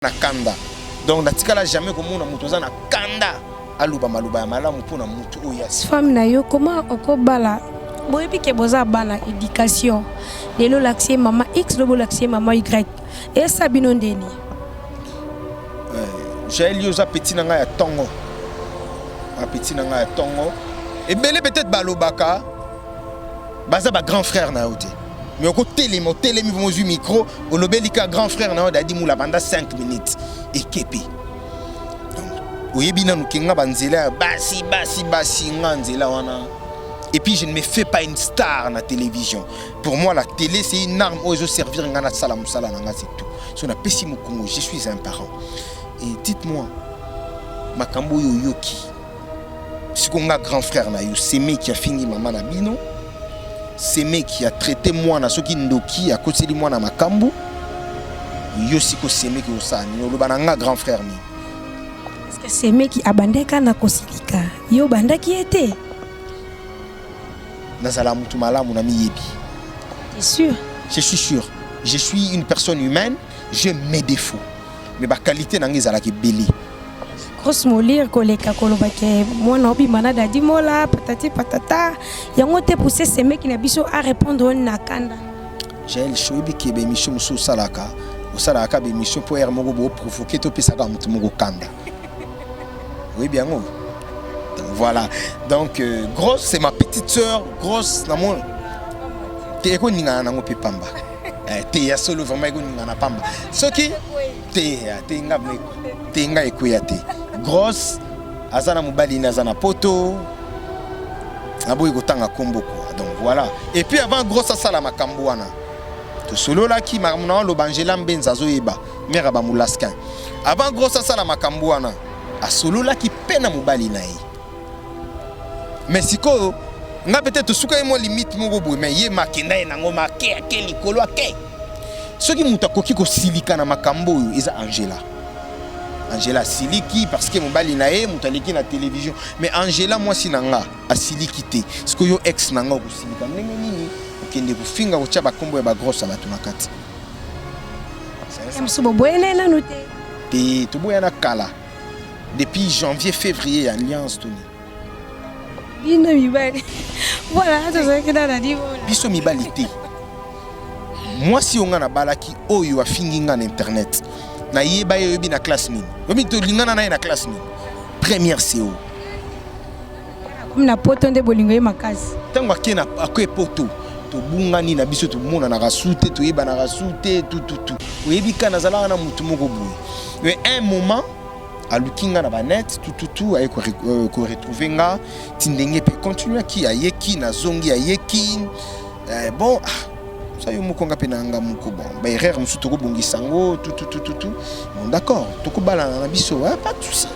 na kanda. Donc natikala jamais comme on a mutoza na kanda. Aluba maluba ya malamu pona mutu oyasi. Femme na yo comment okobala? Boyebi ke boza bana éducation. Lelo l'accès maman X lobo l'accès maman Y. Et ça bino ndeni. J'ai lié aux appétits nanga ya tongo. Appétit nanga ya tongo. Et belé peut-être balobaka. Baza ba grand frère na yote. Mais au côté les mots télé mi vont micro, au lobelika grand frère na yote a dit moula banda 5 minutes et kepi. Oyebina nukenga banzela basi nganzela wana. Et puis je ne me fais pas une star na télévision. Pour moi la télé c'est une arme où je servir ngana sala musala nanga c'est tout. Si on a pessi mon Congo, je suis un parent. Et dites-moi makambo yoyoki. Si on a grand frère na yo, c'est mec qui a fini maman na bino. C'est mec qui a traité moi na soki ndoki à côté de moi na makambo. Yo siko c'est mec qui osa ni lo bananga grand frère ni. Est-ce que c'est mec qui abandeka na kosilika? Yo banda qui était? Nazala mutu malamu na miyebi. T'es sûr? Je suis sûr. Je suis une personne humaine, j'ai mes défauts. Mais ma qualité nangi zala ki beli. Grosse molir koleka kolobake moi na obi manada di mola patati patata yango te pousser ces mecs na biso à répondre na kanda. J'ai le choix ki be mission so salaka. O salaka be mission pour er mogo bo provoquer to pesaka mutu mogo kanda. Oui bien ngo. Voilà. Donc grosse c'est ma petite sœur, grosse na mon te ko ninga na ngo pe pamba. Te ya solo vraiment ko ninga na pamba. Soki te nga ekuyate. Grosse azana mobali nazana poto aboyi kotanga kombo quoi. Donc voilà. Et puis avant grosse asala makambo wana. To solo la ki marmona lo bangela mbenza zoyeba mera ba mulaskin. Avant grosse asala makambo wana a solo la ki pena mobali na yi. Mais siko nga peut-être suka mo limite mo boy mais ye makenda na ngoma ke akeli kolo ake. Soki muta koki ko silika na makambo yo eza Angela. Angela siliki parce que mobali na ye mutaliki na télévision mais Angela moi sinanga a siliki te parce que yo ex nanga ko silika ndenge nini okende ko finga ko tcha ba kombo ya ba grosse na tunakati. Msubo boyele na note. Te to boya na kala. Depuis janvier février alliance toni. Bino mibali. Voilà, ça c'est que dans la divo. Biso mibali te. Moi si on a na balaki oyo afinginga na internet. Na yeba yobi na classe nini. Yobi to lingana na classe nini. Première CO. Comme na poto nde bolingo ye makasi. Tango akena akwe poto. To bungani na biso to mona na rasute to yeba na rasute tout. Oyebi kana zala na mutu moko boye. Mais un moment à lukinga na banet tout ay ko retrouver nga tindenge pe continuer ki ayeki na zongi ayeki bon ça yo mukonga pe nanga muko bon ba erreur musu to ko bongisango tout bon d'accord to ko bala na biso pas de souci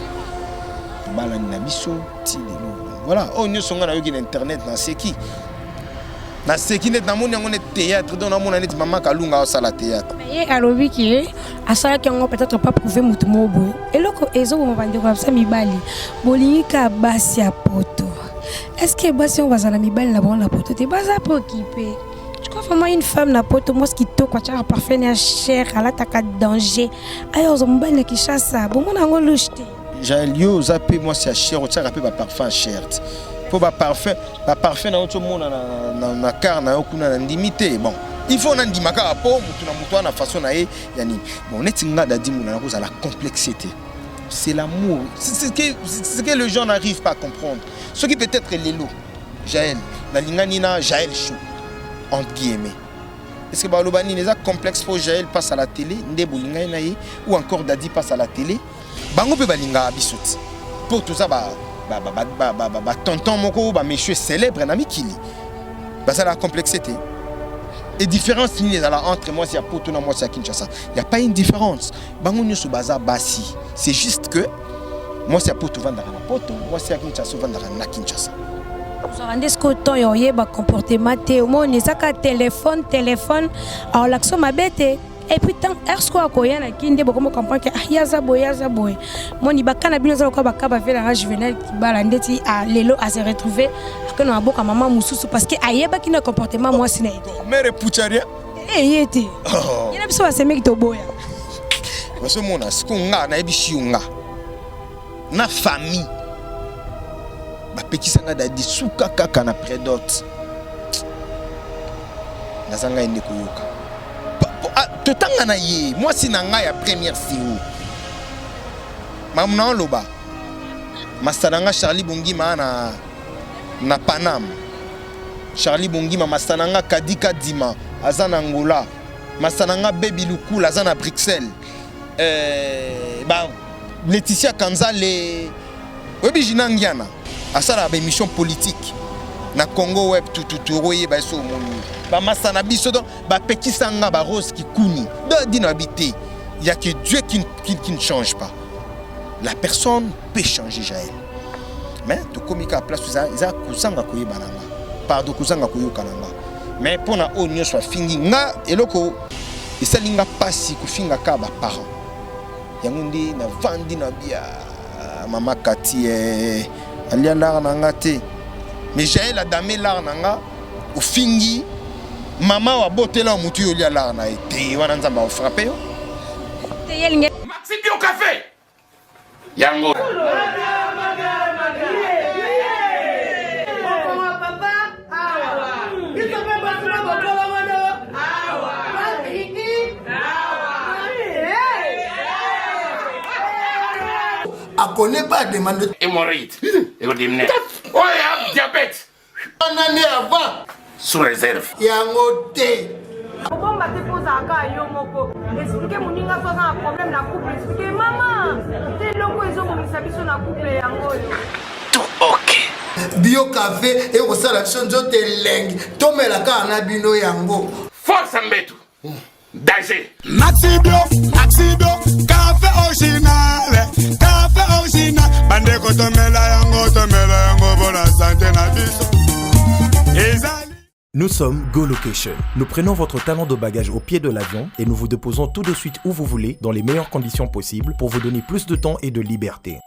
bala na biso ti voilà on ne songa na yo ki internet na seki net na moni ngone théâtre donc na mona net maman kalunga au sala théâtre mais alobi ki asala ki ngo peut-être pas prouver mutu mobo eloko ezo mo bande ko sa mibali bolingika basi ya poto est-ce que basi on va za na mibali na bon la poto te baza pour occuper. Je crois vraiment une femme na poto moi ce qui to kwa cha parfait na cher ala taka danger ayo zo mobali na kishasa bon mona ngo lushte j'ai lieu zappé moi c'est cher o tsa ba parfum cher pour ba parfum na auto mona na car na okuna na ndimité bon il faut na ndimaka po mutu na mutu na façon na ye yani bon netinga da dimu na cause la complexité c'est l'amour c'est ce que les gens n'arrivent pas à comprendre ce qui peut-être l'élo Jaël la lingani na Jaël chaud entre guillemets est-ce que balobani les a complexe pour Jaël passe à la télé ndebo lingani na ye ou encore Dadi passe à la télé bango pe balinga bisoti pour tout ça tonton moko ba monsieur célèbre na mikili ça la complexité et différence ni entre moi c'est à Poto na moi c'est à Kinshasa il y a pas une différence bango nyoso baza basi c'est juste que moi c'est à Poto vendre na Poto moi c'est à Kinshasa vendre na Kinshasa est-ce que ton yoye ba comportement te au moins nezaka téléphone alors l'action ma bête. Et puis tant est-ce quoi koya na kinde boko comprendre que yaza boy moni bakana bino za ko bakaba fait la juvénile qui bala ndeti a lelo a se retrouver que na boka maman mususu parce que ayeba ki na comportement moi sina été mère pucharia yete il a besoin de se mec to boya parce que mon askunga na ebishiunga na famille ba pekisanga da disuka kaka na predot nazanga ende koyoka totanga na ye moi si nanga ya première siou mamna loba mastananga Charlie Bongima na Panam Charlie Bongima mastananga Kadika Dima azana Angola mastananga Baby Lukula azana Bruxelles Laetitia Kanzale Obijina Ngiana asala ba émission politique na Congo web tuturoye ba so moni ba masana biso do ba pekisanga ba Rose Kikuni do dinabité il y a que Dieu qui ne change pas. La personne peut changer Jaël. Mais to komika place za kusanga koyebananga pardon kusanga koyokananga mais pona o nyoswa fingi nga eloko isalinga pasi kufinga ka ba parents yango ndi na vandi na bia mama Kati alianda nanga te mais Jaël a damé l'art nanga au fingi mama wa botela mutu yo lia l'art na été wana nzamba o frapper yo Maxi Bio Café yango ne connaît pas demande hémorroïde et au dîner. Oh, il y a diabète. Un année avant. Sous réserve. Il y a un côté. Bon, bah, tu poses à cas, Yomoko. Expliquez mon ninga, toi, un problème dans le couple. Expliquez, maman. C'est le coup, ils ont mis sa vie sur la couple et en gros. Tout ok. Bio café et au salade, je te lengue. Tombe la car, Nabino Yango. Force en bétou. Danger. Maxi Bio, café original. Café original. Bande ko tomela yango pour la santé na biso. Nous sommes Go Location. Nous prenons votre talent de bagage au pied de l'avion et nous vous déposons tout de suite où vous voulez, dans les meilleures conditions possibles, pour vous donner plus de temps et de liberté.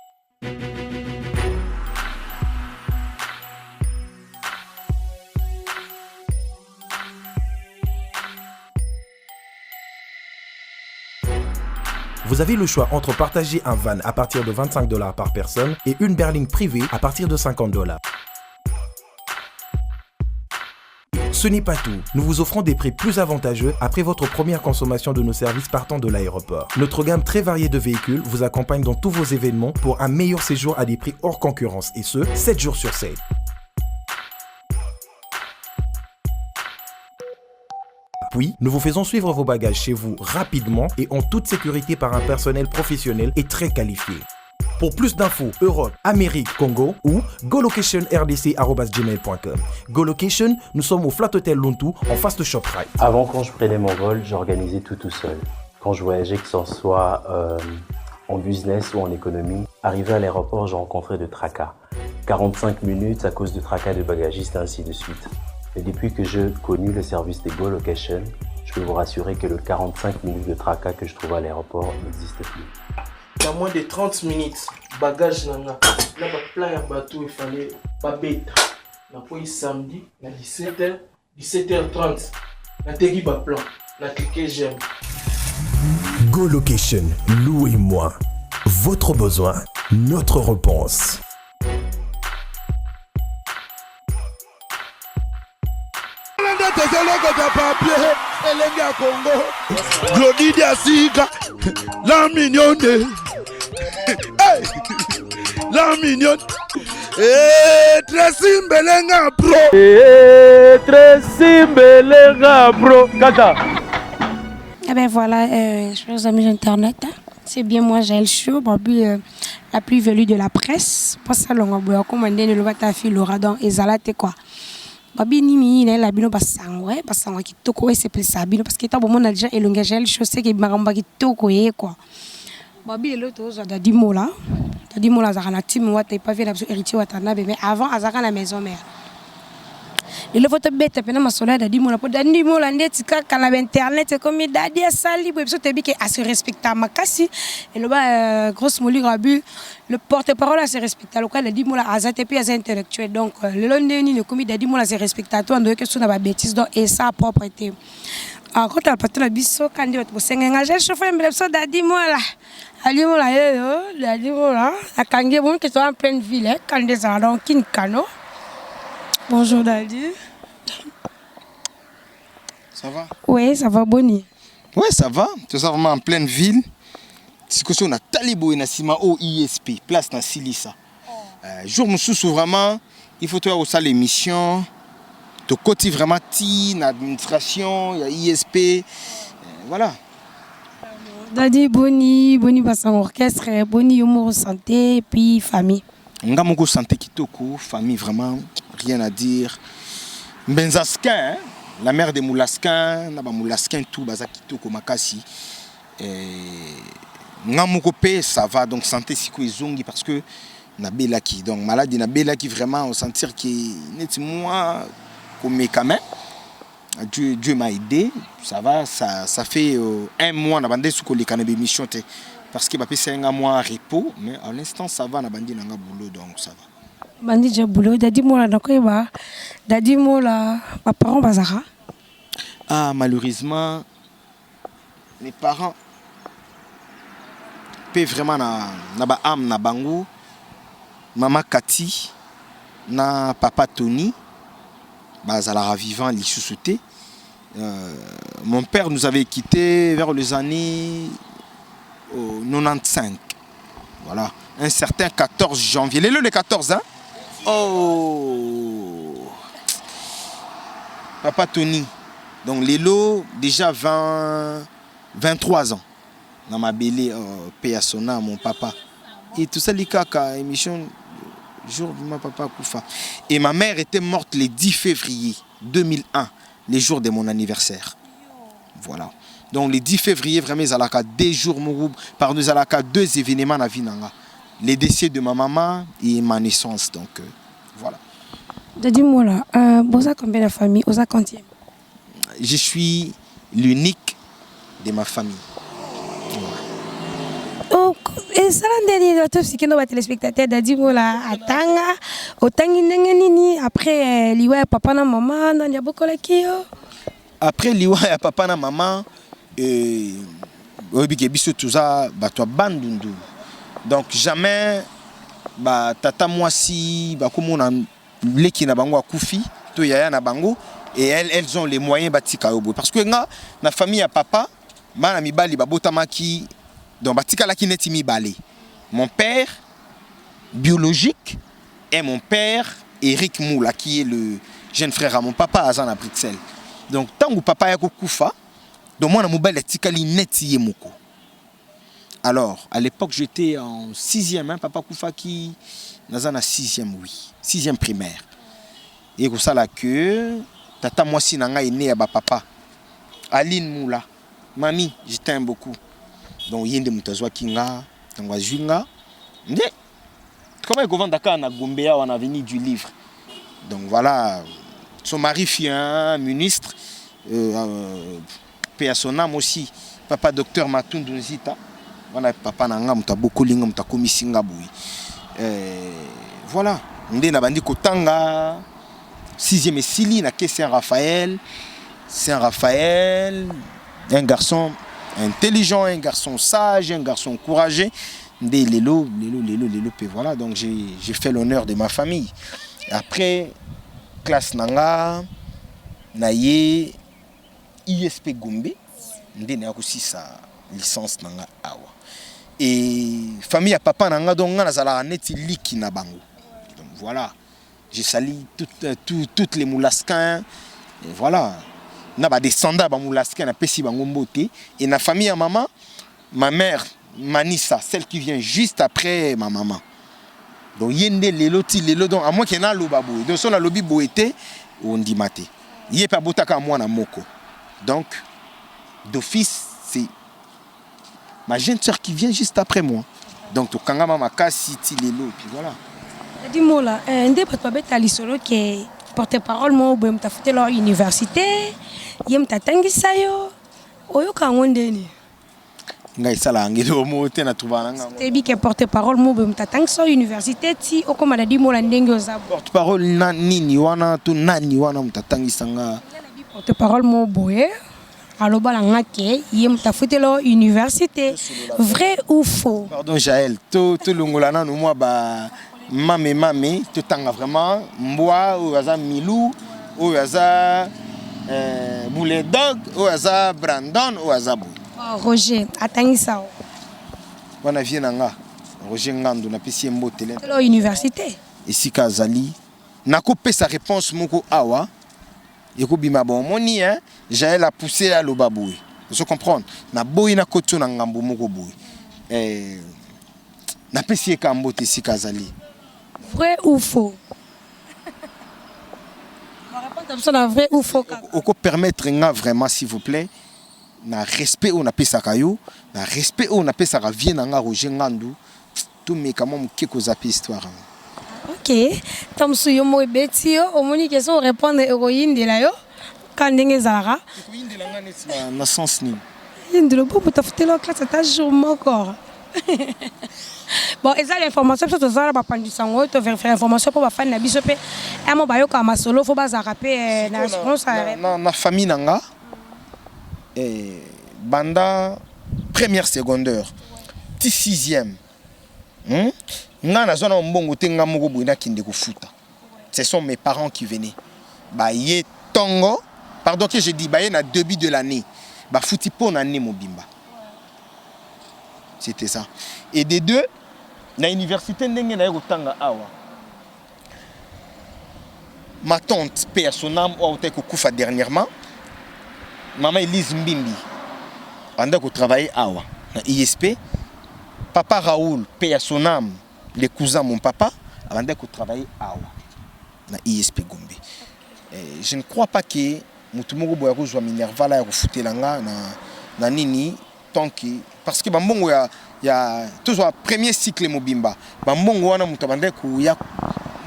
Vous avez le choix entre partager un van à partir de $25 par personne et une berline privée à partir de $50. Ce n'est pas tout. Nous vous offrons des prix plus avantageux après votre première consommation de nos services partant de l'aéroport. Notre gamme très variée de véhicules vous accompagne dans tous vos événements pour un meilleur séjour à des prix hors concurrence et ce, 7 jours sur 7. Puis, nous vous faisons suivre vos bagages chez vous rapidement et en toute sécurité par un personnel professionnel et très qualifié. Pour plus d'infos, Europe, Amérique, Congo ou golocation.rdc@gmail.com. GoLocation, nous sommes au Flat Hotel Luntu en face de ShopRite. Avant, quand je prenais mon vol, j'organisais tout seul. Quand je voyageais, que ce soit en business ou en économie, arrivé à l'aéroport, je rencontrais de tracas. 45 minutes à cause de tracas de bagagistes et ainsi de suite. Et depuis que j'ai connu le service de GoLocation, je peux vous rassurer que le 45 minutes de tracas que je trouve à l'aéroport n'existe plus. Dans moins de 30 minutes, bagage nanga. Là, plein de bateau, il fallait pas bête. Na po samedi, à 17h, 17h30. Na tegi ba plan, na cliquer j'aime. GoLocation, louez-moi. Votre besoin, notre réponse. Glodidia Sika, la mignonne. Hey, la mignonne. Tracy Mbelenga bro. Tracy Mbelenga bro. Kata. Eh ben voilà, chers amis d'internet, hein. C'est bien moi Jaël Show, la plus velue de la presse. Pas ça longa boya commandé ne le va ta fille Laura dans ezalate quoi. Babi ni mi ne la bino basangwa kitoko c'est plus ça bino parce que ta bon on a déjà elonga Jaël Show c'est que maramba kitoko quoi. Babi l'autre za da dimola za team wa t'es pas vu la héritier wa tana mais avant azaka la maison mère. Il faut te bête pena masola da dimola po da dimola ndeti kaka na internet comme dadi asali bo so te bi ke a se respecta makasi et le ba grosse moli rabu le porte-parole a se respecta local da dimola azate puis az intellectuel donc le londeni ne comme da dimola se respecta toi ndo que so na ba bêtise donc et ça propreté quand tu as parti la biso quand tu as senga j'ai chauffé un blepso dadi mola ali mola yo dadi mola à Kangé bon que tu en pleine ville quand des dans Kinkano. Bonjour dadi. Ça va? Oui, ça va Boni. Ouais, ça va. Tu es vraiment en pleine ville. C'est que on a Talibo et Nassima au ISP, place dans Silissa. Jour monsieur vraiment, il faut toi aussi l'émission. De côté vraiment l'administration, il y a ISP. Voilà. Dadi Boni bassin orchestre, Boni humour santé puis famille. Ngamoko santé kitoko, famille vraiment rien à dire. Benzaskin, hein? La mère de Moulaskin, naba Moulaskin tout baza kitoko makasi. Ngamoko pe ça va donc santé siko izongi parce que na belaki donc maladie na belaki vraiment on sentir que net moi comme quand même Dieu m'a aidé, ça va, ça fait un mois na bande sous les canapé mission parce que bah c'est un mois repos mais à l'instant ça va na bande nanga boulot donc ça va. Bandi j'ai boulot dadi mola na ko ba dadi mola mes parents bazara. Ah malheureusement mes parents pe vraiment na ba am na bango maman Cathy na papa Tony bazala vivant li sous-sauté. Mon père nous avait quittés vers les années 95. Voilà, un certain 14 janvier. Le 14 hein. Oh. Papa Tony. Donc Lélo déjà 23 ans. Dans ma belle paix à son âme, mon papa. Et tout ça les caca émission jour de ma papa Koufa. Et ma mère était morte le 10 février 2001, les jours de mon anniversaire. Voilà. Donc le 10 février, vraiment, il y a des jours, par nous, il y a deux événements dans la vie. Les décès de ma maman et ma naissance. Donc, voilà. Dis-moi là, vous avez combien de familles? Vous avez combien? Je suis l'unique de ma famille. Et ça l'année de ce que nos téléspectateurs dadi mola atanga otangi nini après liwa papa na maman na ya beaucoup la kio après liwa ya papa na maman obi biso tuza bato bandundu donc jamais ba tata mwasi ba komona leki na bango akufi to yaya na bango et elles ont les moyens batika obo parce que nga na famille ya papa bana mibali babotamaki donc batika la ki neti mibali. Mon père biologique et mon père Eric Moula qui est le jeune frère à mon papa Azan à Bruxelles. Donc tant que papa ya kufa donc moi na mobile tikali neti yemoko. Alors à l'époque j'étais en 6e hein, papa kufa qui nazan à 6e oui, 6e primaire. Et comme ça là que tata moi si nanga est né à papa Aline Moula. Mamie, je t'aime beaucoup. Donc yende mutazwa kinga ngwa junga nde comment il vend Dakar na Gombea on a venu du livre. Donc voilà son mari fut un ministre paix à son âme aussi papa docteur Matundu Nzita on a papa nanga mutaboko linga mutakomisinga boui voilà nde na bandi kotanga 6e Sili na Saint-Raphaël un garçon intelligent, un garçon sage, un garçon courageux. Des Lélo, voilà. Donc j'ai fait l'honneur de ma famille. Après, classe Nanga, Naye, ISP Gombe, Ndé n'a aussi sa licence Nanga Awa. Et famille à papa Nanga, donc on a neti liki na bango. Donc voilà, j'ai sali toutes les moulaskins. Et voilà. Na ba descendant ba moulaska na pesi bango mbote et na famille à maman ma mère Manissa celle qui vient juste après ma maman donc yende lelo donc à moi qui na loba boy donc son na lobi boete on dit maté yé pa botaka moi na moko donc d'office c'est ma jeune sœur qui vient juste après moi donc to kanga mama kasi ti lelo puis voilà dis-moi là ndé pas beta lisolo que porte-parole mo boy mta fute leur université yem tatangisa yo oyo kangondeni ngai sala ngelo mo te na tubana nga tebi ke porte-parole mo boy mta tangisa université ti okoma na di mo la ndenge oza porte-parole na nini wana to nani wana mta tangisa nga porte-parole mo boy alobalanga ke ye mutafutelo université. Vrai ou faux? Pardon Jaël, tout longolana nous moi ba mame tout tanga vraiment mboa ou aza milou ou aza boulet dog ou aza Brandon ou aza boy. Roger atangisa. Wana vie nanga Roger Ngando na pesi mbotele. Lo université. Ici Kazali nako pesa réponse moko awa. Yeko bima bon moni hein Jaël a poussé à l'obaboué. Vous comprenez? Na boy na koto na ngambo moko boy. Na pesi kambote ici Kazali. Vrai ou faux? Vrai ou faux? On peut permettre nga vraiment s'il vous plaît na respect on appelle ça kayo na respect on appelle ça vie nga Roger Ngando tout mais comment me keko zapi histoire. OK. Tamsu yo mo betio o moni question répondre héroïne de la yo quand ndenge zara. Héroïne de la nga na sens ni. Indelo bo mutafutelo classe ta jour moko. Bon, et ça l'information sur ça va prendre du sang to vérifier l'information pour ba fan na biso pe e mo ba yo ka masolo faut ba za rapper na réponse na famille nanga banda première secondaire ti 6e nga na zona mbongo te nga moko boina kinde ko futa. Ce sont mes parents qui venaient ba ye tongo pardon que je dis ba ye na début de l'année ba futi po na né mobimba. C'était ça. Et des deux, na université ndenge na yotanga awa. Ma tante paie son âme au te kufa dernièrement. Maman Elise Mbimbi. Anda ko travailler awa na ISP. Papa Raoul paie son âme, les cousins mon papa, anda ko travailler awa na ISP Gombe. Je ne crois pas que mutu moko boya ko zwa minerva la ko futelanga na nini tant que parce que bambongo ya toujours premier cycle mobimba bambongo wana mutu bande ko ya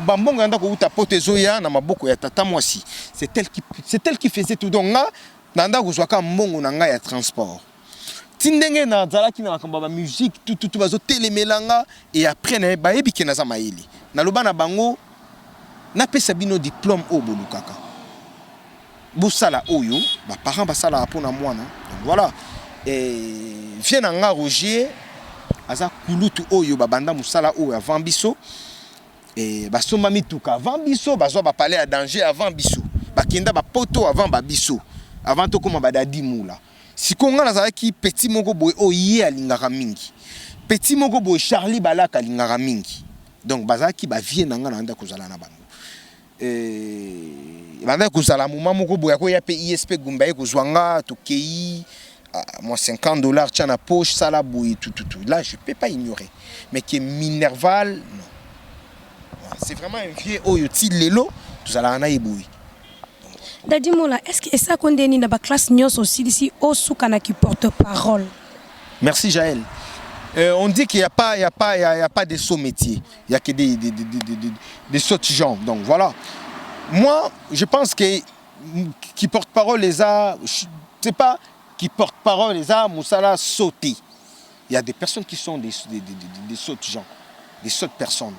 bambongo anda ko uta potezo ya na maboko ya tata mwasi c'est elle qui faisait tout donc nga nanda ko zwaka mbongo na nga ya transport tindenge na zalaki na makamba ba musique tout bazo telemelanga et après na ba yebiki na za maili na loba na bango na pesa bino diplôme o bolukaka bosala oyo ba parents basala pona mwana donc voilà. Et vient en Roger aza kulutu oyo babanda musala oyo avant biso et basoma mituka avant biso bazo ba parler à danger avant biso bakenda ba poto avant ba biso avant to koma badadi mula sikonga nazala ki petit moko boy oye alingaka mingi petit moko boy Charlie Balaka alingaka mingi donc bazaki ba vie nanga na nda kozala na bango banda kozala moma moko boy ko ya pe ISP Gumba e kozwanga to kei moi $50 tient la poche, ça la bouille, tout. Là, je ne peux pas ignorer. Mais qui est Minerval, non. C'est vraiment un vieux oyoti lelo, tout ça là en a bouille. Dadi Moula, est-ce que ça qu'on dénie dans la classe Nyos aussi ici au Soukana qui porte parole? Merci Jaël. On dit qu'il n'y a pas de saut métier, il n'y a que des sauts gens. Donc voilà. Moi, je pense que qui porte parole les a, c'est pas qui porte parole les armes, Moussala sauté. Il y a des personnes qui sont des sautes gens, des sautes personnes.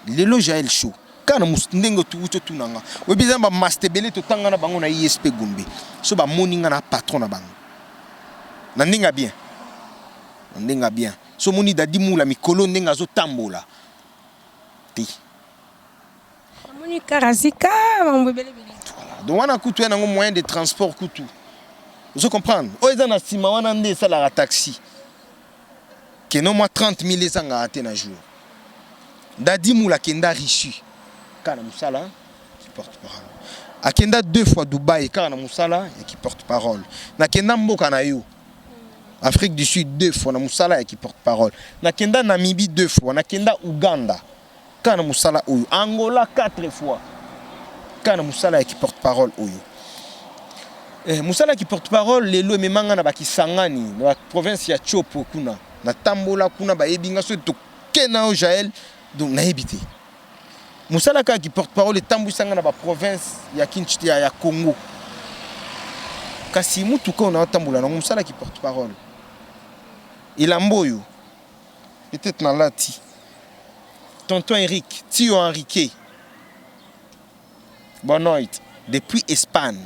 Les loges chaud. Quand nous n'engo tout nanga. Oui bien ba mastebele to tanga na bango na ISP Gombe. So ba moninga na patron na bango. Na ndinga bien. Ndinga bien. So moni dadi mula mikolo ndinga zo tambola. Ti. Moni karazika mbebele bele. Voilà. Donc on a coûté un moyen de transport coûteux. Vous comprenez? Oeza na sima wana nde ça la taxi. Que non moi 30 000 les anga até na jour. Dadi mula kenda richi. Kana musala qui porte parole. Akenda 2 fois Dubaï kana musala qui porte parole. Na kenda mboka na yo. Afrique du Sud 2 fois na musala qui porte parole. Na kenda Namibie 2 fois, na kenda Uganda kana musala oyo. Angola 4 fois. Kana musala qui porte parole oyo. Musala qui porte parole les lois memanga na bakisangani dans la province ya Chopo kuna na tambola kuna ba ebinga so to kena o Jaël donc na ebité Musala qui porte parole tambusanga na ba province ya Kinshasa ya Congo kasi mutu ko na tambola na musala qui porte parole Ilamboyo peut-être na lati tonton Eric Tio Henrique Bonne nuit depuis Espagne.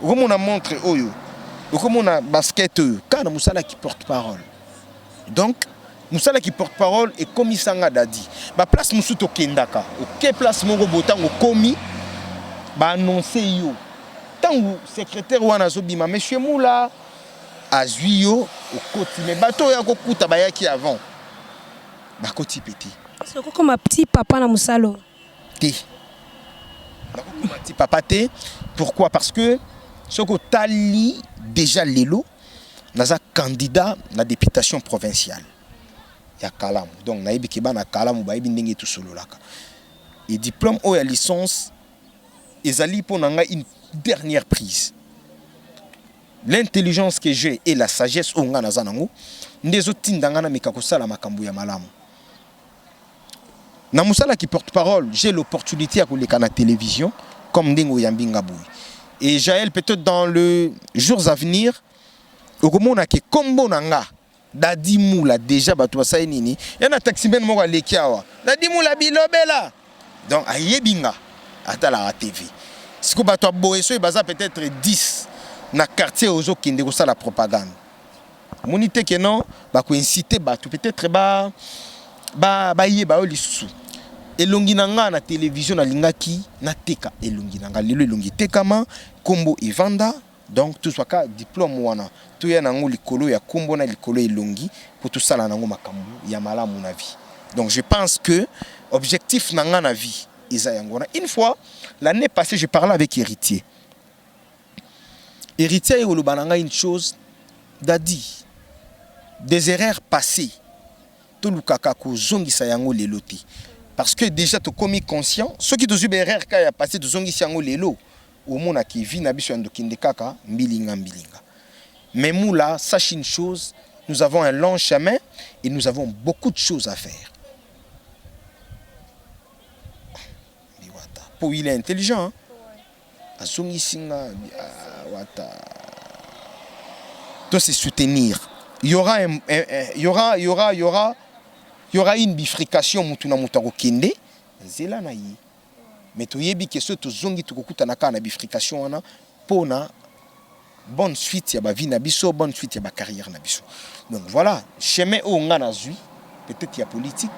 Comme on a montré oyo, comme on a basket quand musala qui porte parole. Donc musala qui porte parole et comme Isanga dadi. Ba place musuto kendaka. OK place mongo botango komi ba annoncer yo. Tango secrétaire wana zobima monsieur Moula azuyo au côté mais bateau ya kokuta ba yaki avant. Ba koti petit. C'est comme un petit papa na musalo. Té. Ba comme petit papa té. Pourquoi? Parce que ce que tali déjà lelo naza candidat na députation provinciale. Ya Kalamu. Donc naïbi kiba na Kalamu ba ibi ndenge tout solo laka. Et diplôme ou ya licence ezali pour nanga une dernière prise. L'intelligence que j'ai et la sagesse au nga nazanango ndezo tindanga na mikakosala makambu ya malamu. Na musala qui porte parole, j'ai l'opportunité à koleka na télévision comme ndingo yambinga boui. Et Jaël peut-être dans les jours à venir okomona ke kombo nanga Dadi Moula déjà bato basai nini yana taximen moko lekiawa Dadi Moula bilobela donc ayebinga atala la TV siko bato boeso baza peut-être 10 na quartier ozo kinde ko la propagande monité que non ba ko inciter bato peut-être ba yeba o lisusu elongi nanga na télévision na lingaki na teka elongi nanga lelo elongi tekama kombo evanda. Donc tout soit ka diplôme wana tout ya nango likolo ya kombo na likolo elongi pour tout ça la nango makambu ya malamu na vie. Donc je pense que objectif nanga na vie isa yangona. Une fois l'année passée je parlais avec héritier. Héritier yolo bananga une chose dadi des erreurs passées tout lukaka ko zongisa yango leloti parce que déjà to commis conscient ceux qui dozu erreur ka ya passé to zongisa yango lelo au monde qui vit na biso ndokinde kaka mbilinga. Mais Moula, sache une chose, nous avons un long chemin et nous avons beaucoup de choses à faire. Pour il est intelligent. Azongi singa wata. Doit se soutenir. Il y aura une bifurcation mutuna mutaro kende. Zela na yi. Mais tu yebi que ce zongi tu kokuta na kana bifurcation wana pona bonne suite ya ba vie na biso, bonne suite ya ba carrière na biso. Donc voilà, chemin o nga na zui, peut-être ya politique.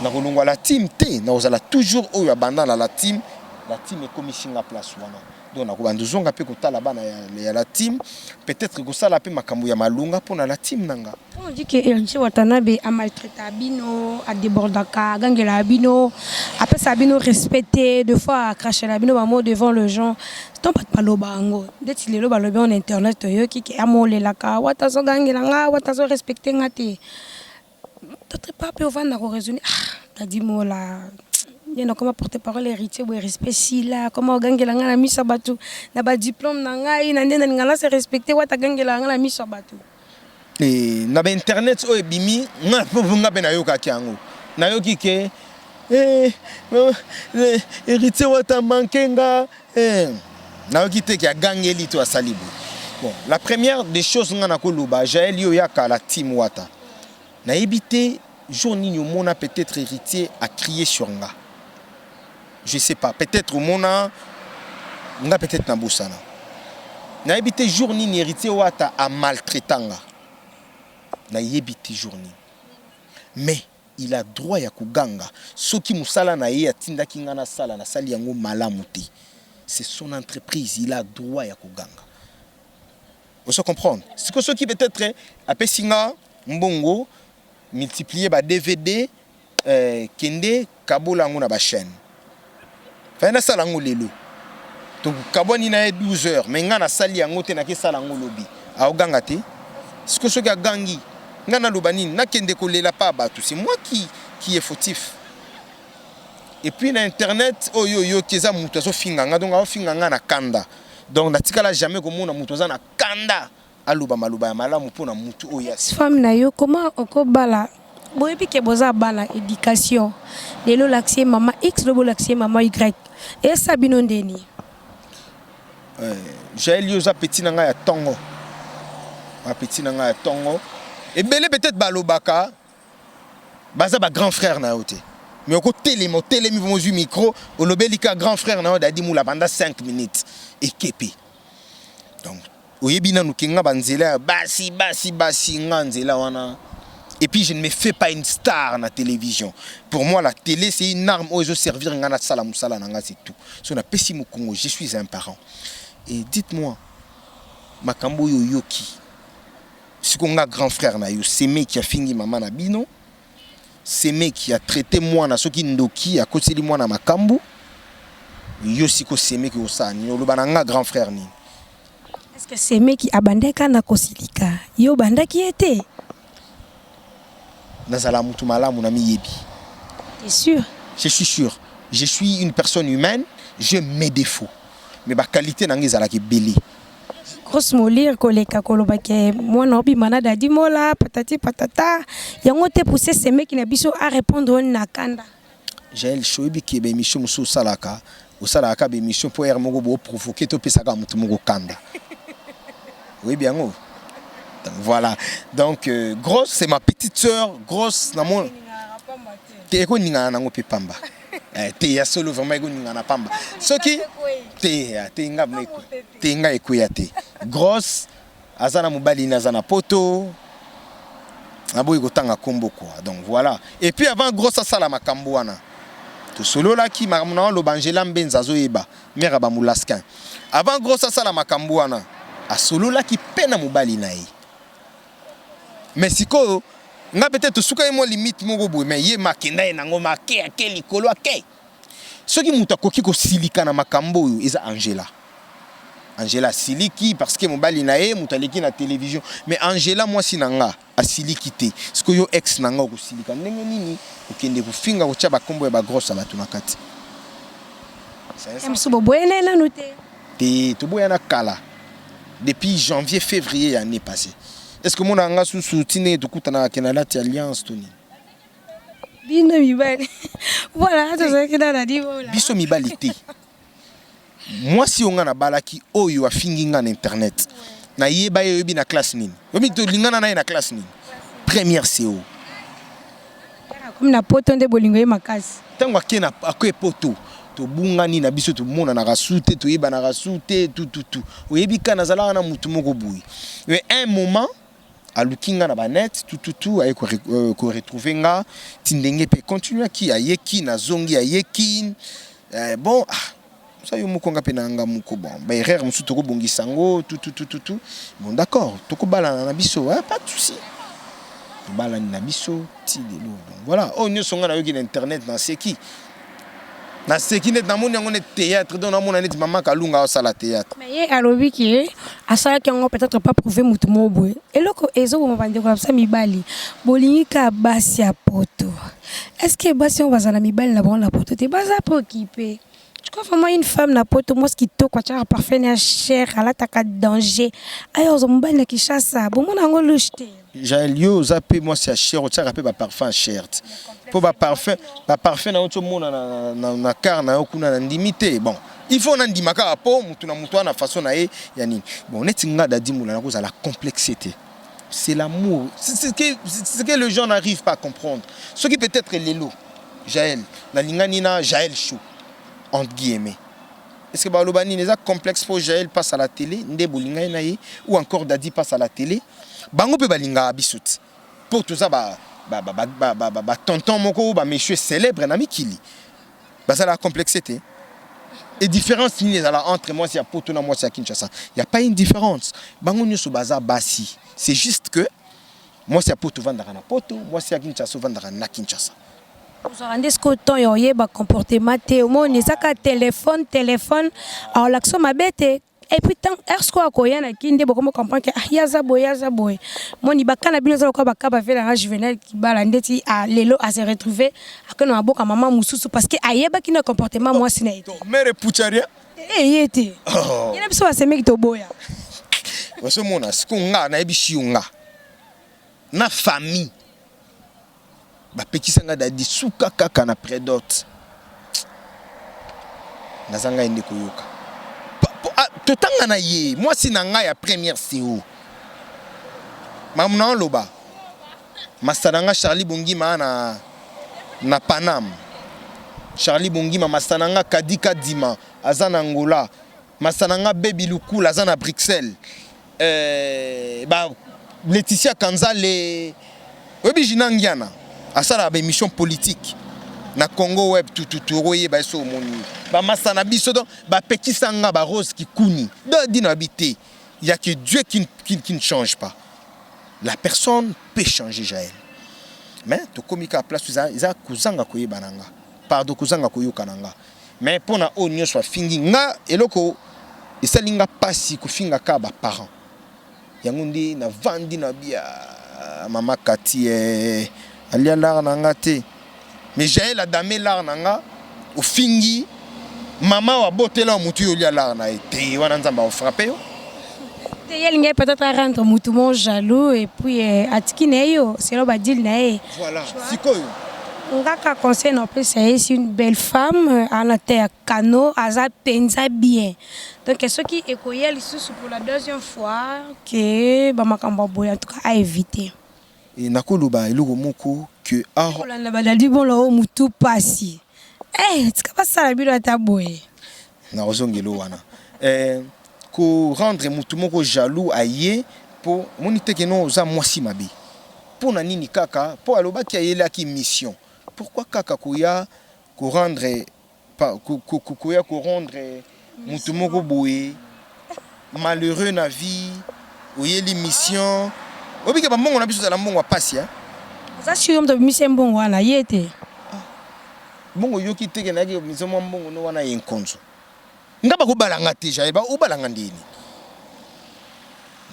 Na kolongwa la team te, na ozala toujours o ya banda na la team est comme singa place wana. Donc na ko bandu zonga pe kotala bana ya la team, peut-être ko sala pe makambu ya malunga pona la team nanga. On dit que Héritier Watanabe a maltraité Abino, a débordé a gangé Abino, après Sabino respecté, deux fois a craché Abino devant le gens. C'est pas de palobango. Dès qu'il est là, en internet, qui est amolé la ka, watazo gangé la, watazo respecté ngati. D'autres pas peuvent vendre raisonner. T'as dit moi là. Il y a comment porter parole héritier ou respect si là comment gangé la ngana mi sabatu na ba diplôme na ngai na ndena ngala se respecter wata gangé la ngana mi sabatu. Et na ba internet o ebimi nga povunga be na yoka kiango na yoki ke héritier wata mankenga na yoki te ki gangeli to asalibu. Bon, la première des choses nga na koluba Jaël yo yaka la team wata na ebité jour nini mona peut-être héritier a crié sur nga. Je sais pas, peut-être au mona nga peut-être na bosana na ebité jour nini héritier wata a maltraitanga na yebiti journée mais il a droit ya kuganga soki musala na ye atinda kinga na sala na sali yango malamu te c'est son entreprise il a droit ya kuganga vous se comprendre c'est que ceux qui peut-être apesinga mbongo multiplier ba DVD kende kabola ngo na ba chaîne fa na sala ngo lelo donc kaboni na 12 heures mais nga na sali yango te na ke sala ngo lobi a oganga te c'est que ceux qui a gangi ngana lobanine na kende kolela pa batu c'est moi qui est fautif et puis na internet oyo keza mutu azo finganga donc azo finganga na kanda donc na tikala jamais ko mona mutu aza na kanda aluba maluba ya malamu pona mutu oya femme na yo comment okobala boyebi ke boza bana éducation lelo l'accès maman X lobo l'accès maman Y et sabino ndeni j'ai lioza petit nanga ya tongo ma petit nanga ya tongo et belé peut-être balobaka baza ba grand frère na yote mais au côté télémi vont jouer micro au lobelika grand frère na dadi moula pendant 5 minutes et kepi Donc oyebina nukenga banzela basi nga nzela wana. Et puis je ne me fais pas une star à la télévision. Pour moi la télé c'est une arme où je servir ngana sala musala nanga c'est tout. So na pesi mu Congo, je suis un parent. Et dites-moi makambo yoki. Si qu'on a grand frère na yo, c'est mec qui a fini maman na bino. C'est mec qui a traité moi na soki ndoki a koseli moi na makambo. Yo siko c'est mec ko sa ni lo bananga grand frère ni. Est-ce que c'est mec qui abandeka na kosilika? Yo banda qui était? Nazala mutu malamu na miyebi. T'es sûr? Je suis sûr. Je suis une personne humaine, j'ai mes défauts. Mais ma qualité nangi zala ki belé. Grosse molire koleka kolobake mwana obi manada di mola patati patata yango te pousser ces mecs qui na biso à répondre na kanda. Jaël shoyebi ki be mission musu salaka. Osalaka be mission pour er mogo bo provoquer to pesaka mutu mogo kanda. Oui bien oh. Voilà. Donc grosse c'est ma petite sœur, grosse na mon te ko ninga nango pe pamba. Te ya solo vraiment ko ninga na pamba. Soki te nga meko. Te nga ekoya te. Grosse azana mobali na zana poto. Aboyi kotanga kombo quoi. Donc voilà. Et puis avant grosse sala makambo wana. To solo la ki makamuna lo bangela mbenza zoyeba. Mera ba mulaskin. Avant grosse sala makambo wana. A solo la ki pena mobali na yi. Mais si ko nga peut-être suka mo limite moko boy mais ye makenda nango make akeli kolo ake. Soki muta koki ko silika na makambo yo eza Angela siliki parce que mobali na ye mutaleki na télévision mais Angela moi sinanga a siliki te. Ce que yo ex nanga ko silika ndenge nini okende ko finga ko tcha ba kombo ya ba grosse la tunakati. C'est msubo boyena na noté. Te to boyana kala. Depuis janvier février année passée. Est-ce que mon anga sous soutien de kutana kenala ti alliance toni? Bino mibali. Voilà, to ça que na di voilà. Biso mibali te. Moi si on a balaki oyo a finginga na internet. Na yeba yebi na classe nini. Yomi to lingana na classe nini. Première CO. Comme na poto nde bolingo ye makasi. Tango akena akwe poto. To bungani na biso to mona na rasute to yeba na rasute tout. Oyebi kana zala na mutu moko boui. Mais un moment à Lukinga na banet tout ay ko retrouver nga tindenge pe continuer ki ayeki na zongi ayeki bon ça yo mukonga pe na nga muko bon ba erreur musu to ko bongisango tout bon d'accord to ko bala na biso pas de souci bala na biso ti de lo voilà on ne songa na yo ki internet na seki na seki net na moni yango net théâtre donc na mona net maman kalunga au sala théâtre mais ye alobi ki asala ki yango peut-être pas prouver mutu mobo eloko ezo mo bande ko sa mibali bolingi ka basi ya poto est-ce que basi on va za na mibali na bon la poto te baza pour occuper tu crois vraiment une femme na poto moi ce qui to quoi tu parfait na cher ala taka danger ayo zo mobali na kishasa bon mona ngo lushte Jaël yo zappé moi c'est cher o tsaka pe ba parfum cher pour ba parfum na oto mona na car na okuna na ndimité bon il faut na ndimaka po mutu na mutu na façon na ye ya nini bon netinga da dimula na koza la complexité c'est l'amour c'est ce que les gens n'arrivent pas à comprendre ce qui peut-être l'élo Jaël na lingani na Jaël chou entre guillemets. Est-ce que balobani les a complexe pour Jaël passe à la télé nde bolinga na ye ou encore Dadi passe à la télé bango pe balinga abisuti pour tout ça ba tonton moko ba monsieur célèbre na mikili ba ça la complexité et différence ni là entre moi c'est à Poto na moi c'est à Kinshasa il y a pas une différence bango nyoso baza basi c'est juste que moi c'est à Poto vandaka na Poto moi c'est à Kinshasa vandaka na Kinshasa. Vous rendez ce que temps yoye ba comportement te au moins ezaka téléphone alors l'action ma bête et puis tant est-ce quoi koya na kinde boko comprendre que yaza boy moni bakana bino za ko bakaba faire la juvénile qui bala ndeti a lelo a se retrouver akana boka maman mususu parce que ayeba ki na comportement moi sina été mère pucharia yete ina biso ba mec to boya waso mona sikunga na ebishi unga na famille ba pekisanga da disuka kaka na prédote nazanga ende koyoka totanga na ye moi si nanga ya première CO mamna loba masananga Charlie Bongima na Panam Charlie Bongima masananga Kadika Dima azana Angola Masananga Baby Lukula zana Bruxelles. Laetitia Kanzale Obi Jinangiana asala ba émission politique na Congo web tout royer ba so moni ba masana biso donc ba petit sanga ba rose qui kuni do dina habité il y a que Dieu qui ne change pas. La personne peut changer Jaël. Mais to komika place ils a kuzanga koyebananga. Pardon kuzanga koyokananga. Mais pona o nyo soit fingi nga eloko isalinga pasi ko finga ka ba parents. Yangundi na vandi na bia mama Kati alia lar nanga te. Mais Jaël a damé lar nanga au fingi mama wa botela mutu yo lia lar na été wana nzamba o frapper yo. Il y a peut-être à rendre mouton jaloux et puis à Tikineyo, c'est là bas dire nae. Voilà, c'est quoi? On a qu'à conseiller non plus c'est une belle femme à la terre cano aza penza bien. Donc ceux qui écoyaient les sous pour la deuxième fois que ba makamba boya en tout cas à éviter. Et nakoloba eloko moko que oh là là ba dit bon là o mutu passi. Eh, tu pas ça la bilo ta boye. Na ozongelo wana. Ko rendre mutu moko jaloux aye pour monite que non za mwasi mabe. Pour na nini kaka pour aloba ki ayela ki mission. Pourquoi kaka koya ko rendre koya ko rendre mutu moko boye malheureux na vie oyeli mission. Obike ba mbongo na biso za la mbongo pasi hein. Ça sur de mission mbongo wana yete. Mbongo yoki teke na ki mission mbongo no wana yenkonzo. Ngaba ko balanga te Jaël ba o balanga ndini.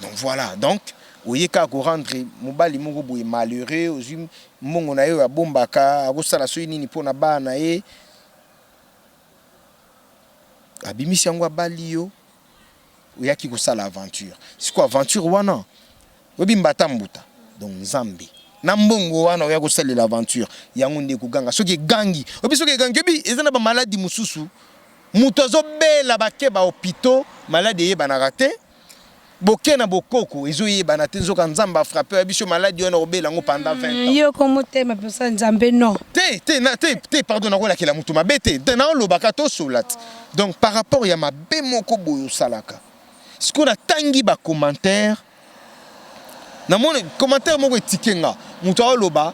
Donc voilà, donc oyeka ko rendre mobali moko boye malheureux ozim mbongo na yo ya bombaka akosala so nini pona bana ye abimisi yango abali yo oyaki kosala aventure. C'est quoi aventure wana? Obi mbata mbuta. Donc Nzambe na mbongo wana oya kosala l'aventure yango nde kuganga soki gangi obi soki gangi obi ezana ba maladie mususu muto zo bela bake ba hôpitaux maladie ye banaka te boke na bokoko ezo ye banate nzoka Nzamba frappé biso maladie wana obela ngo pendant 20 ans yo comme tema personne Nzambe non te pardon na kola kila mutu mabete na lobaka to solat. Donc par rapport ya mabe moko boyo salaka ce qu'on a tangi ba commentaire na mon commentaire moko etikenga mutu aloba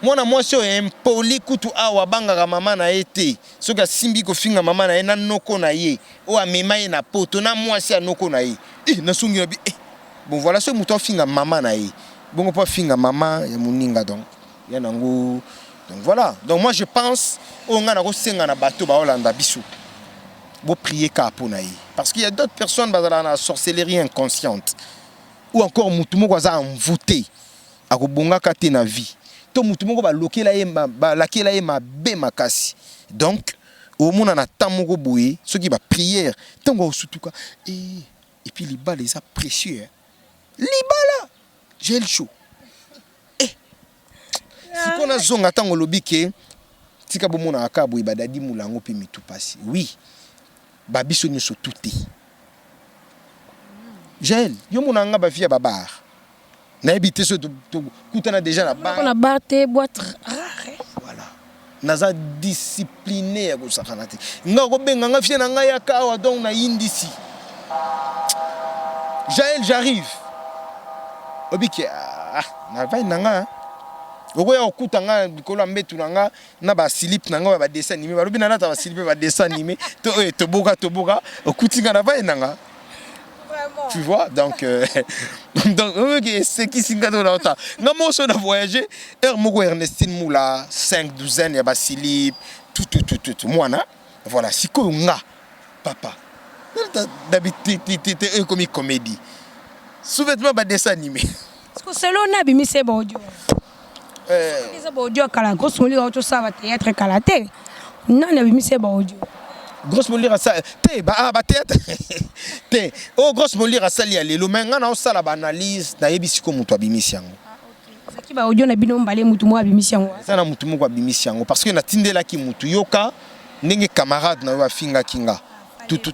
mwana mwasi oyo impoli kutu awa bangaka mama na ye te soki asimbi kofinga mama na ye na noko na ye oyo amema ye na poto na mwasi ya noko na ye nasungi na bi bon voilà soki mutu afinga mama na ye bongo mpo afinga mama ya moninga donc ya nango donc voilà donc moi je pense oyo nga na kosenga na bato baolanda biso boprier ka mpo na ye parce qu'il y a d'autres personnes bazala na sorcellerie inconsciente ou encore mutu moko aza envoûté akobongaka te na vie to mutu moko balokela ye mabe makasi. Donc au mona na temps moko boye soki ba prière tango osutuka et puis libala les a précieux libala j'ai le chaud si qu'on a zonga tango lobike tika bomona aka boye badadi mulango pe mitu pasi oui babiso nyoso tuté Jaël yo mona nga ba via babar na habité ce kutana déjà la bar on a barté boîte rare voilà naza discipliné ya kosakana te nga ko benga nga fie na nga ya kawa donc na indisi Jaël j'arrive obiki na vai nanga okoya okutanga bikolo mbetu nanga na ba slip nanga ba dessin animé ba lobina na ta ba slip ba dessin animé to boka okutinga na vai nanga. Tu vois, donc c'est qui s'y gagne dans l'autre. Nous avons voyagé, Ernestine Moula, 5 douzaines, il y a Basilip, tout. Moi, voilà, si quoi on a, papa. D'habitude, tu comme une comédie. Souvent, tu dessin animé. C'est l'on a mis ces audio. Les audio, quand la grosse moulure, tout ça va être calaté. Non, on a mis ces audio. Grosse molire ça théâtre te grosse molire ça li alelo menga na osala ba analyse na yebisi ko mutu abimisi yango qui ba audio na bino mbale mutu mo abimisi yango ça na mutu moko abimisi yango parce que na tindela ki mutu yoka ndenge camarade na yo afinga kinga tout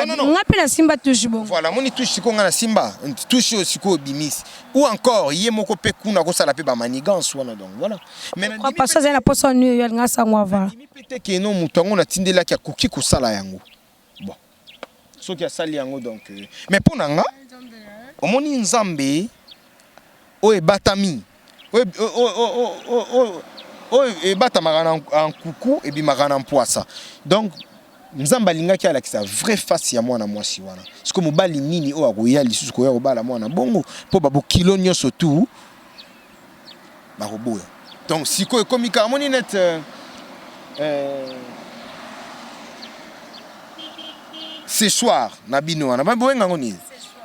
non ngapela simba touche bon voilà moni touche ko nga na simba touche aussi ko bimisi ou encore yé moko pe kuna ko sala pe ba manigance wana donc voilà mais na pas ça na poso nu yo nga sangwa va peut-être que non mutu ngo na tindela ki akoki ko sala yango bon soki asali yango donc mais pour nanga omoni nzambe o ebatami o ebatamaka en kuku et bimaka na mpoasa donc nzambe alingaki alakisa vrai face ya mwana mwasi wana siko mobali nini o akoya lisusu koya kobala mwana bongo mpo babokilo nyonso tu bakoboya donc siko ekomi kaka moni net ce soir na bino wana baboyenga ngo nini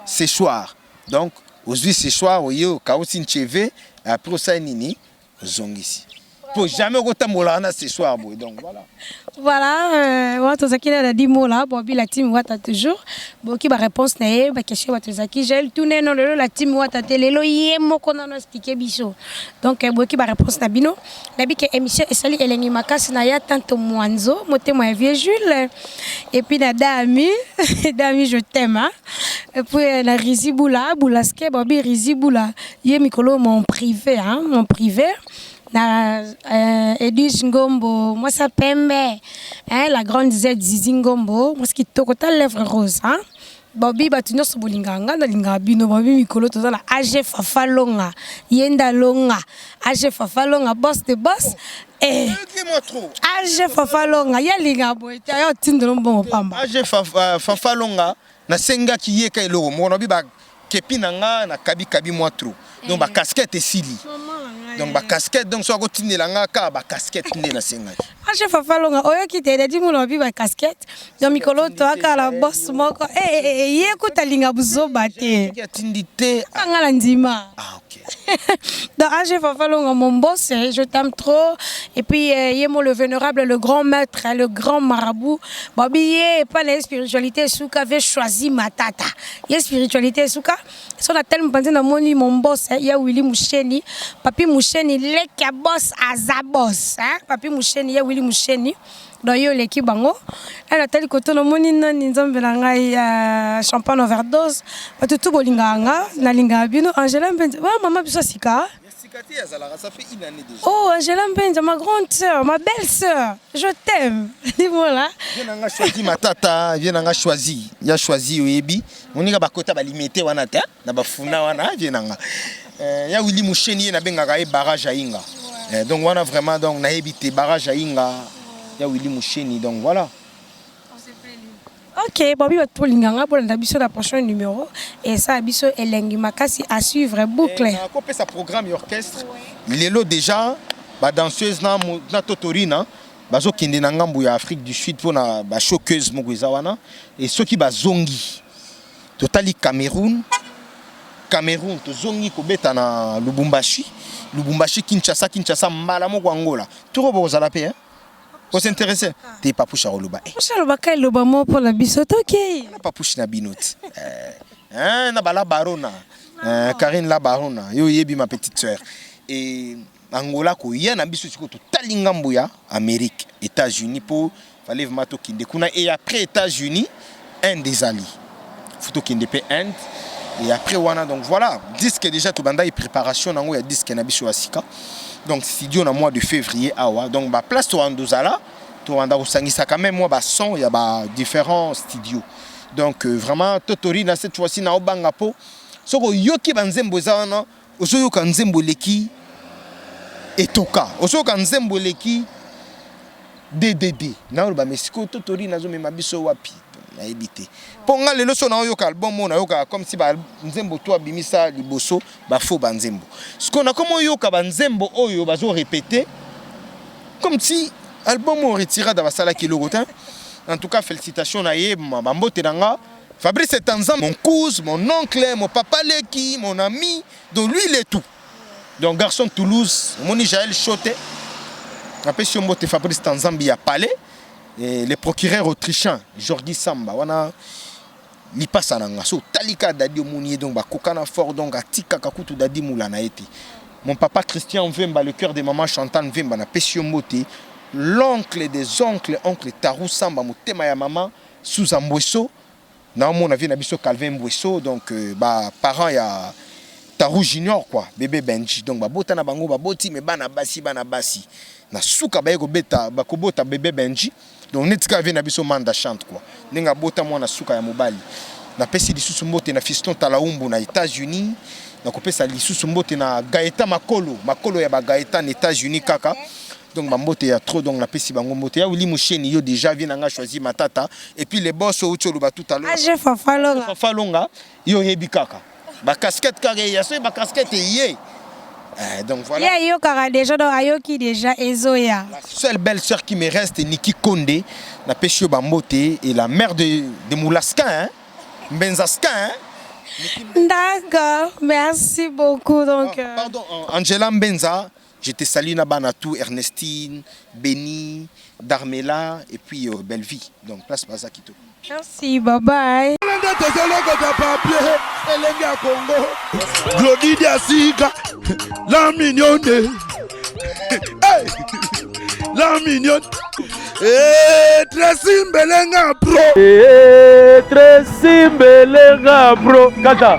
ce soir donc aujourd'hui ce soir oyo kausi ncheve après ça nini ozongisi pour jamais kotambola na ce soir boy donc voilà watu zakina na dimo la bobi la team wata toujours boki ba réponse na ye ba question watu zaki gel tout neno lelo la team wata telelo yemo kona no expliquer biso donc boki ba réponse na bino na bi ke émission esali elengi makasi na ya tanto mwanzo motema ya vieux Jules et puis na dami dami je t'aime hein? Et puis la Rizibula Boulaske bobi Rizibula ye mikolo mon privé hein mon privé na Edwige Ngombo moi ça pembe hein la grande Z Zizi Ngombo moi ce qui tokota lèvre rose hein bobi batunyo so bolinganga na linga bino bobi mikolo to la AG Fafalonga yenda longa AG Fafalonga boss de boss et AG Fafalonga ya linga boita yo tindelo mbongo pamba AG Fafalonga na senga ki yeka eloko mo bi ba kepinanga na kabi moi trop donc ba casquette esili donc ba casquette donc so akotinela nga ka ba casquette nde na senga AG Fafalonga oyo kitede di muno bi ba casquette donc mikolo to aka la boss moko ye kutalinga buzoba te atindité kangala ndima ok donc AG Fafalonga mon boss je t'aime trop et puis yemo le vénérable le grand maître le grand marabout bobi ye pas la spiritualité souka avait choisi matata ye spiritualité souka so na tellement pensé na moni mon boss ya Willy Musheni papi Musheni leka boss azabos hein papi Musheni ya Willy Musheni donc yo l'équipe bango elle a tali koto no moni nani nzambe na ngai champagne overdose batutu bolinganga na linga bino Angela Mpenza maman biso sika ça fait une année déjà. Oh, Angela Mpenza, ma grande sœur, ma belle sœur, je t'aime. Dis-moi là. Viens choisi ma tata, viens choisi. Il a choisi Oyebi. On y a bakota ba limité wana ta, na ba funa wana viens nga. Ya Willy Musheni na benga ka barrage à Inga. Donc wana vraiment donc na ebité barrage à Inga. Ya Willy Musheni donc voilà. Ok, Bobby va tout l'inganga pour la prochain numéro et ça abisso elengi makasi à suivre boucle. On a coupé sa programme orchestre. Il est là déjà ba danseuse na totorina bazo kende na ngambu ya Afrique du Sud pour na ba choqueuse mugwiza wana et ceux qui ba zongi totali Cameroun to zongi ko beta na Lubumbashi Kinshasa mbala moko Angola. Tout bo za la paix hein. Vous s'intéresser t'es pas pouche à Roloba. Pouche à Roloba kai loba mo pour la bisoto OK. Pas pouche na binot. Na bala barona. Karine la barona. Yo yebi ma petite sœur. Et Angola ko ya na biso tiko to talingambo ya Amérique, États-Unis pour fallait mato kinde kuna et après États-Unis un des alliés. Photo kinde pe Inde et après wana donc voilà, disque déjà to banda et préparation nango ya disque na biso asika. Donc studio na mois de février awa donc ba place to andozala to anda osangisa quand même moi ba son ya ba différents studios donc vraiment totori na cette fois-ci na obanga po soko yoki banzembo zana oso yoka nzembo leki etoka oso yoka nzembo leki DDD na ba mesiko totori nazo mema biso wapi na ebité ponga lelo so na yoka album na yoka comme si ba nzembo to abimisa liboso ba fo banzembo siko na comme yoka banzembo oyo bazo répéter comme si album on retira da basala ki logotin en tout cas félicitations na ye bambote nanga Fabrice Tanzan mon cousin mon oncle mon papa Leki mon ami donc lui il est tout donc garçon Toulouse moni Jaël Choté après si on bote Fabrice Tanzan bi a palais et le procureur autrichien Jordi Samba wana li passa nanga so talika dadi omoni donc ba kokana fort donc atika kakutu dadi mulana été mon papa Christian Vemba le cœur de maman Chantal Vemba na pesio moté l'oncle des oncles oncle Tarou Samba motema ya maman sous Ambwesso na mon avis na biso Calvin Mbwesso donc ba parents ya Tarou Junior quoi bébé Benji donc ba bota na bango ba boti me bana basi na suka ba ko beta ba ko bota bébé Benji donc netika ave na biso manda chante quoi nenga bota mwana suka ya mobali na pesi lisusu mbote na Fiston Talaumbu na États-Unis na kopesa lisusu mbote na Gaëtan makolo ya ba Gaëtan États-Unis kaka donc mbote ya trop donc na pesi bango mbote ya Willy Musheni yo déjà vient nga choisi matata et puis les boss au tsholo ba tout à l'heure je Fafalonga yo yebi kaka ba casquette carré ya so ba casquette yé donc voilà. Il y a déjà donc ayoki déjà Ezoya. La seule belle sœur qui me reste est Niki Konde, na Peshio Bambote et la mère de Moulaskin, hein, Benzaskin. Hein. D'accord, merci beaucoup donc. Pardon, Angela Mbenza, je te salue na Banatou, Ernestine, Benny, Darmela et puis Bellevie. Donc place Bazakito. Merci, bye bye. Glody Diasiga, la mignonne, la mignonne, Tracy Mbelenga Pro, Tracy Mbelenga Pro, Kata.